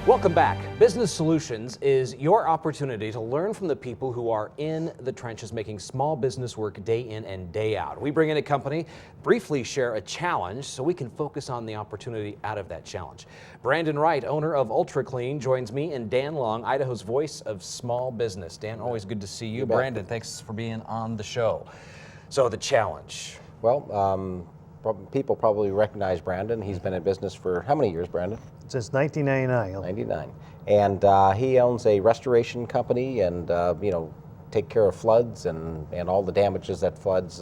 Welcome back. Business Solutions is your opportunity to learn from the people who are in the trenches making small business work day in and day out. We bring in a company, briefly share a challenge so we can focus on the opportunity out of that challenge. Brandon Wright, owner of UltraClean, joins me, and Dan Long, Idaho's voice of small business. Dan, always good to see you. Brandon, thanks for being on the show. So the challenge. Well, people probably recognize Brandon. He's been in business for how many years, Brandon? Since 1999. 99. And he owns a restoration company and, take care of floods and all the damages that floods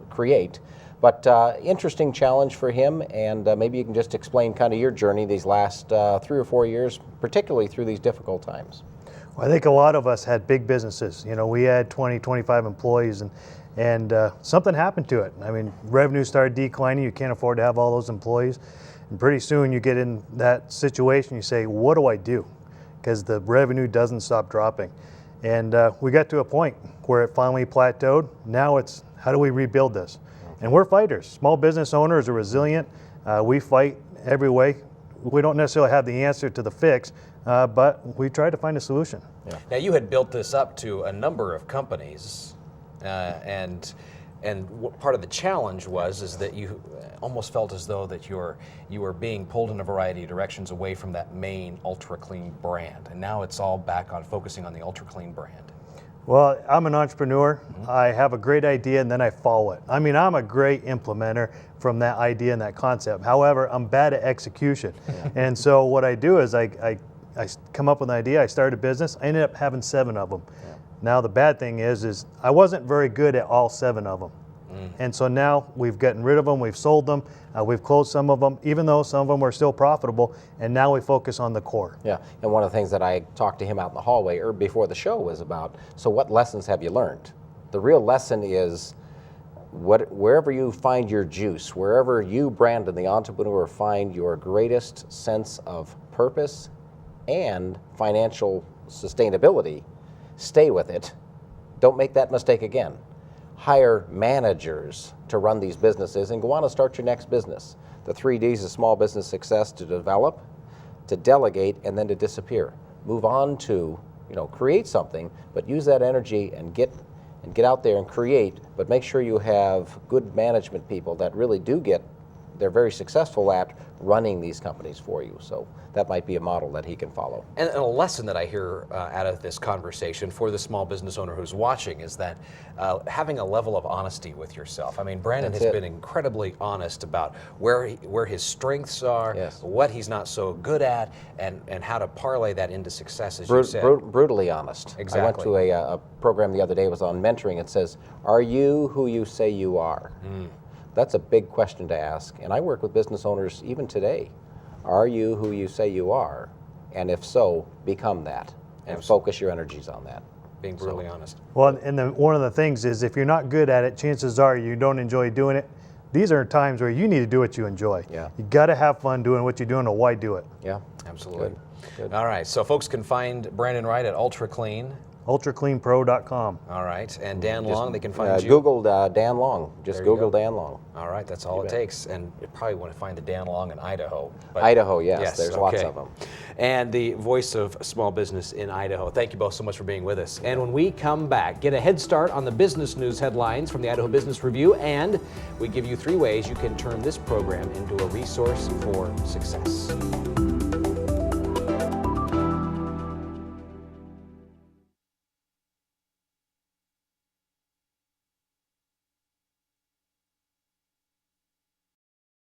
create. But interesting challenge for him, and maybe you can just explain kind of your journey these last 3 or 4 years, particularly through these difficult times. Well, I think a lot of us had big businesses. We had 20, 25 employees, and something happened to it. I mean, revenue started declining. You can't afford to have all those employees. And pretty soon you get in that situation, you say, what do I do? Because the revenue doesn't stop dropping. And we got to a point where it finally plateaued. Now it's, how do we rebuild this? And we're fighters. Small business owners are resilient. We fight every way. We don't necessarily have the answer to the fix, but we try to find a solution. Yeah. Now, you had built this up to a number of companies, and what part of the challenge is that you almost felt as though that you were being pulled in a variety of directions away from that main UltraClean brand, and now it's all back on focusing on the UltraClean brand. Well, I'm an entrepreneur. I have a great idea and then I follow it. I mean, I'm a great implementer from that idea and that concept. However, I'm bad at execution. And so what I do is I come up with an idea, I start a business, I ended up having 7 of them. Now the bad thing is I wasn't very good at all 7 of them. And so now we've gotten rid of them, we've sold them, we've closed some of them, even though some of them are still profitable, and now we focus on the core. Yeah, and one of the things that I talked to him out in the hallway or before the show was about, so what lessons have you learned? The real lesson is wherever you find your juice, wherever you, Brandon, the entrepreneur, find your greatest sense of purpose and financial sustainability, stay with it. Don't make that mistake again. Hire managers to run these businesses and go on and start your next business. The 3 Ds of small business success: to develop, to delegate, and then to disappear. Move on to, create something, but use that energy and get out there and create, but make sure you have good management people that really they're very successful at running these companies for you. So that might be a model that he can follow. And a lesson that I hear out of this conversation for the small business owner who's watching is that having a level of honesty with yourself. I mean, Brandon has been incredibly honest about where his strengths are, what he's not so good at, and how to parlay that into success, as you said. Brutally honest. Exactly. I went to a program the other day, it was on mentoring. It says, are you who you say you are? That's a big question to ask, and I work with business owners even today. Are you who you say you are? And if so, become that, and focus your energies on that. Being brutally honest. Well, and one of the things is, if you're not good at it, chances are you don't enjoy doing it. These are times where you need to do what you enjoy. Yeah. You got to have fun doing what you're doing, or why do it? Yeah, absolutely. Good. All right, so folks can find Brandon Wright at UltraClean. UltraCleanPro.com. All right, and Dan Long, they can find you. Google Dan Long. Just Google Dan Long. All right, that's all it takes. And you probably want to find the Dan Long in Idaho. Idaho, yes, there's lots of them. And the voice of small business in Idaho. Thank you both so much for being with us. And when we come back, get a head start on the business news headlines from the Idaho Business Review, and we give you 3 ways you can turn this program into a resource for success.